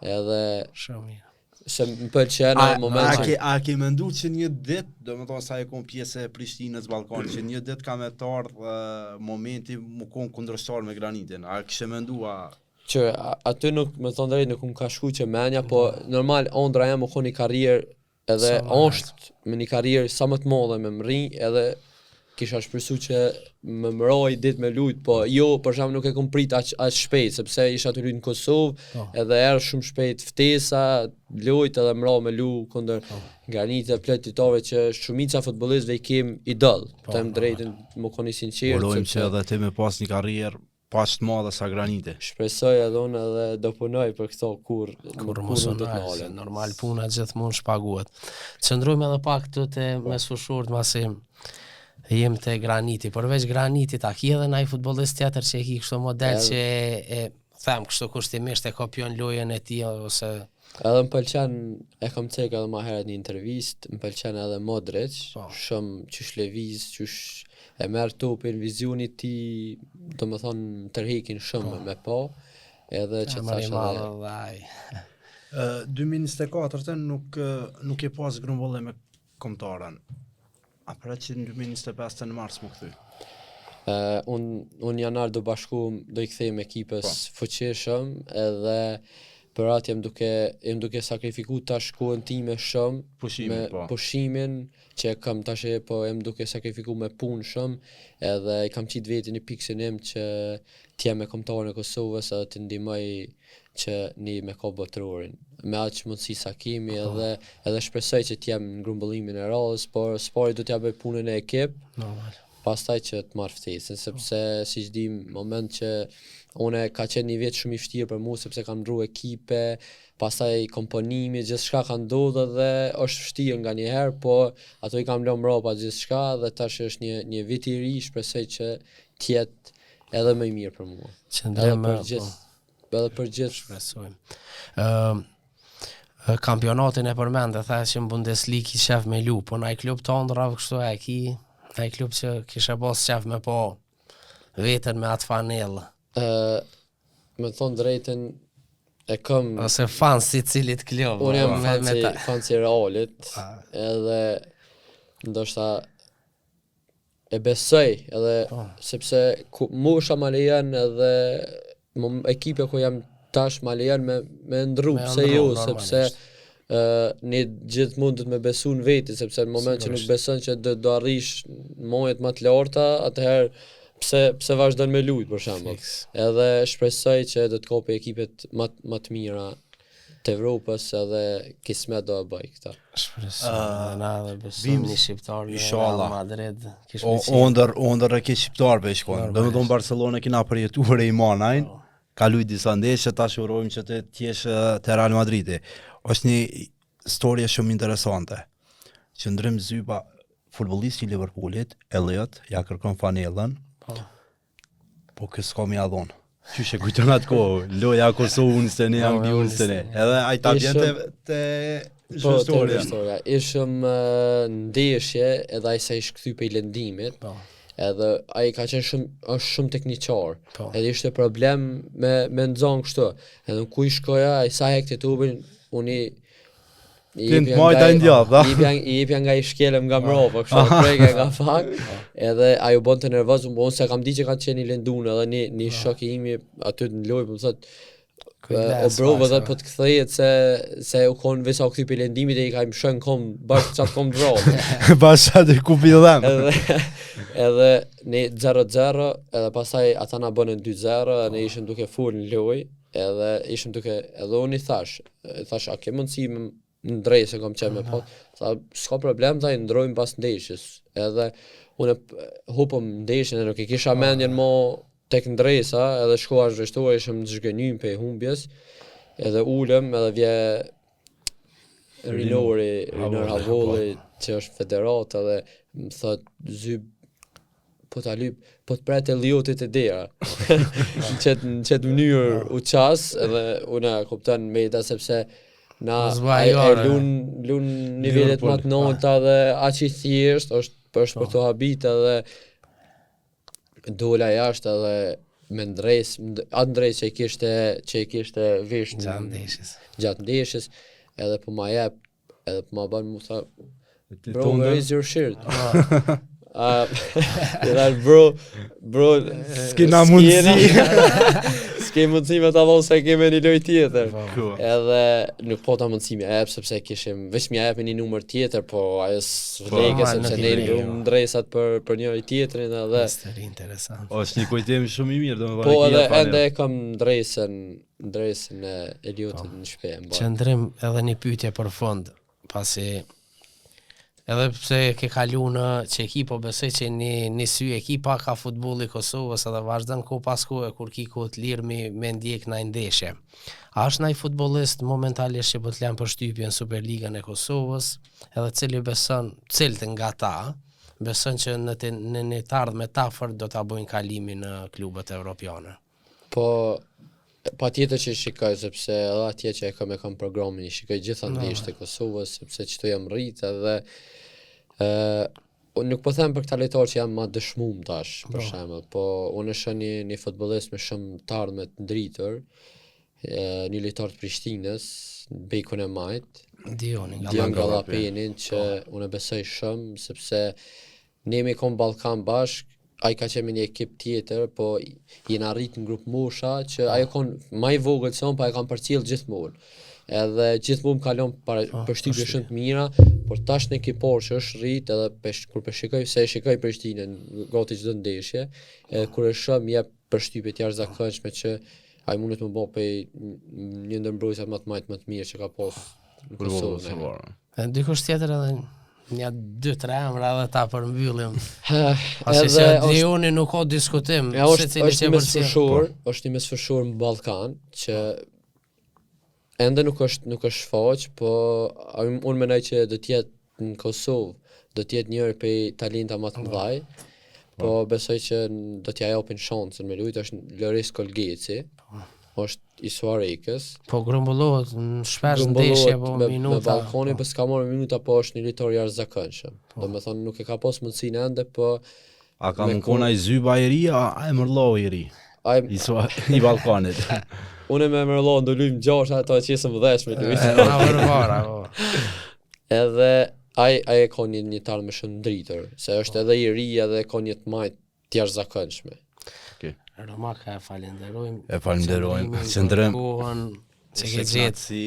Edhe shumë mirë. Se më pëlqen në moment A ke mendu që një dit, domethënë sa e kon pjesë e Prishtinës, Ballkanit, që një dit ka me të ardhë momenti mu kon kundërshtar me Granitin. A kishe mendua? Që aty nuk, me thonë drejt, nuk më ka shku që menja, po normal ondra jam u kon një karrierë edhe është me një karrierë sa më të madhe me mri, edhe kisha shpresu që më mëroj dit me lujt, po jo, për shembull nuk e kom prit aq shpejt, sepse isha të lujt në Kosovë, edhe erë shumë shpejt ftesa, lujt edhe mëroj me lu kundër Granitit e plot ditave që shumica futbollistëve i kem idol. Them drejtën, më koni sinqert. Urojmë që edhe ti me pas një karrierë pas të madhe sa graniti. Shpresoj edhe unë edhe do punoj për këto kur mos unë do të se nalen. normal puna gjithmonë shpaguhet. Qëndrojmë edhe pak këtu te mes fushurët masi jem te Graniti, përveç Granitit, a ki edhe ndaj futbollist tjetër që e ki kështu model që e them kështu kushtimisht e kopjon lojën e tij ose Edhe më pëlqen, e kam cek edhe ma herët një intervist, më pëlqen edhe Modric, shumë qysh lëviz, qysh e merr topin, vizionit ti, do më thonë tërhekin shumë me po, edhe që thash edhe. 2024 nuk e pas grumbulle me kombëtarën. A pra që në 2025 në mars më kthy. Unë janar do i kthejmë ekipës fuqishëm edhe për atë jem duke sakrifiku tash kohën time shumë me pushimin që kam tash po jem duke sakrifiku me punë shumë edhe I kam qit vetin në piksin im që t'jem me kombëtarën e Kosovës edhe të ndihmoj që një me ka botrorin. Me aq mundësi sa kemi edhe shpresoj që t'jem në grumbullimin e radhës, por spori do t'ja bëj punën e ekip. Normal. Pastaj që të marrë ftesën, sepse si që dim, moment që une ka qenë një vit shumë I vështirë për mu, sepse kam ndru ekipe, pastaj komponimi, gjithçka ka ndodhur dhe është vështirë nga një herë, po ato I kam lënë mbrapa gjithçka dhe tash është një vit I ri, shpresoj që t'jetë edhe më I mirë për mua. Edhe për gjithë shpresojmë. Kampionatin e përmendë, tha që në Bundesliga I shef me lu, po naj klub të ndra kështu e ki, naj klub që kishe pas shef me po vetën me atë fanellë. Me thonë drejten e kam ose fan si cilit klub. Unë jam fan si Realit edhe ndoshta e besoj edhe sepse mu është ma lejen edhe ekipe ku jam tash ma lejen me ndru pse jo sepse ne gjithë mund të me besu në veti sepse në moment që nuk beson që do arrish mojet më të larta atëherë pse vazhdon me lujt për shembull. Edhe shpresoj që do të kopi ekipet më të mira të Evropës edhe kismet do e bëj këta. Shpresoj na dhe besojmë një shqiptar në Real Madrid. Ondër e ke shqiptarëve shkon. Domethënë Barcelona kena përjetuar e Imanajn, ka luajt disa ndeshje, tash urojmë që të jesh te Real Madridi. Është një historie shumë interesante. Qëndrim zypa futbollisti I Liverpoolit, Elliot, ja kërkon fanellën. Po kësë kam ja dhonë. Qyshe kujton atë kohë, loja Kosovë unë se ne, ambi unë se ne. Edhe ajta vjen të historia. Ishëm ndeshje edhe ai sa ish kthy pe I lëndimit. Edhe ai ka qenë shumë tekniqar. Edhe ishte problem me nxon kështu. Edhe ku I shkoja, ai sa hekte tubin, unë I jepja nga I shkelem nga mrapa, kështu preke nga fak, edhe ajo bënte nervoz, unë se kam di që ka qenë I lëndun, edhe një shok I imi aty në lojë, po më thot, o bro, vëdhet po të këthejet se u konë vesa u këthy për lëndimit e I ka I më shën kom, bashkë qatë kom drobë. Bashkë qatë ku pidhem. Edhe ne 0-0, edhe pasaj ata na bënën 2-0, ne ishëm duke full në lojë, edhe ishëm duke, edhe unë I thash, a ke mundësi në ndrej se kom qenë me po, tha, s'ka problem, tha, I ndrojmë pas ndeshjes, edhe unë hupëm ndeshjen e nuk I kisha mendjen mo tek ndrejsa, edhe shkoa zhveshtua, ishëm të zhgënjym pe humbjes, edhe ulem, edhe vje Rinor Havolli, që është federat, edhe më thot, zyb, po ta lyp, po të prete Liotit e dera. Në qëtë mënyrë u qas, edhe unë kupton meta sepse na lun nivellet më të nolta dhe aq I thjesht është për të habit edhe dola jashtë edhe me ndres, atë ndres që I kishte vish gjatë ndeshjes, edhe po ma jep, edhe po ma ban mu tha, bro, where is your shirt? Bro, s'kena mundësi. S'ke mundësi me ta dhonë se keme një loj tjetër. Edhe nuk po ta mundësi me jep, sepse kishim, veç me jep një numër tjetër, po ajo s'vleke, sepse ne lëmë ndresat për njëri tjetërin edhe... Interesant. Është një kujtim shumë I mirë, po edhe ende kam ndresën e Eliotit në shpe. Qëndrim edhe një pyetje për fund, pasi Edhe pse ke kalu në Çeki, po besoj që një sy ekipa ka futbolli i Kosovës edhe vazhdon ku pas kohë kur ki kohë të lirë me ndjek ndaj ndeshje. A është ndaj futbollist momentalisht që po të lën përshtypjen Superligën e Kosovës, edhe cilët nga ta beson që në një të ardhmen të afërt do ta bëjnë kalimin në klubet evropiane? Po pa tjetër që shikoj, sepse edhe atje që e kam programin, shikoj gjitha ndeshjet e Kosovës, sepse çto jam rrit edhe unë nuk po them për këta lojtarë që janë ma dëshmuar tash, për shembull, po unë shoh një futbollist me shumë të ardhmë të ndritur, një lojtar të Prishtinës, Bekun e Majt, Dion Gallapenin, që unë besoj shumë, sepse ne me kom Ballkan bashk, ai ka qenë një ekip tjetër, po jena arrit në grup mosha që ajo kon më i vogël se unë, po e kam përcjell gjithmonë. Edhe gjithmonë kalon përshtypje shumë të mira, por tash në ekipor që është rrit edhe kur shikoj Prishtinën gati çdo ndeshje, kur e shoh më jep përshtypje të jashtëzakonshme që ai mundet më bëj një ndër mbrojtësat më të mirë që ka pas në Kosovë. Dikush tjetër edhe një 2-3 emra edhe ta përmbyllim. Pasi se Dioni nuk ka diskutim. Është një mesfushur në Ballkan që ende nuk është faq, po unë mendoj që do të jetë në Kosovë, do të jetë njëri prej talenta më të mëdhaj, po besoj që do t'ja japin shansën me lujt, është Loris Kolgeci, është i Suarekës. Po grumbullohet në shpesh ndeshje po minuta. Me Ballkanin, po s'ka marrë minuta, po është një lojtar jashtëzakonshëm. Domethënë nuk e ka pas mundësinë ende, po a ka mëkon ai Zyba i ri, a e mërllau i ri? I Ballkanit. Unë me Merlon do luajm 6 ato që janë vdesh me luajt. Edhe ai e ka një talë më shumë ndritur, se është edhe i ri edhe ka një të majt të jashtëzakonshme. Romaka e falenderojmë. Qëndrojmë që ke gjetë.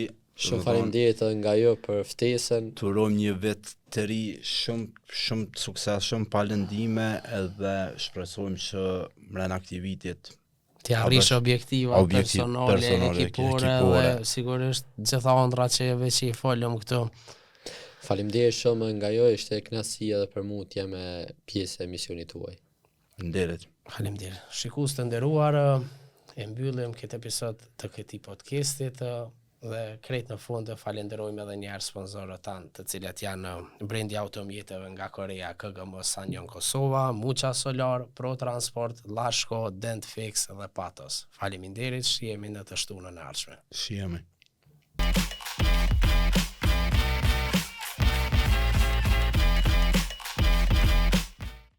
Shumë faleminderit edhe nga jo për ftesën. Turojmë një vit të ri, shumë sukses, shumë falëndime, edhe shpresojmë që mbrana këtij vitit të arrish objektiva personale, ekipore dhe sigurisht gjitha ëndrat që veç i folëm këtu. Faleminderit shumë nga jo, ishte kënaqësi edhe për mua të jem pjesë e misionit tuaj. Faleminderit. Faleminderit. Shikues të nderuar, e mbyllim këtë episod të këtij podcastit dhe krejt në fund falenderojmë edhe një herë sponsorët tanë, të cilët janë brendi automjeteve nga Korea, KGM Sanyon Kosova, Mucha Solar, Pro Transport, Lashko, Dent Fix dhe Patos. Faleminderit, shihemi në të shtunën e ardhshme. Shihemi.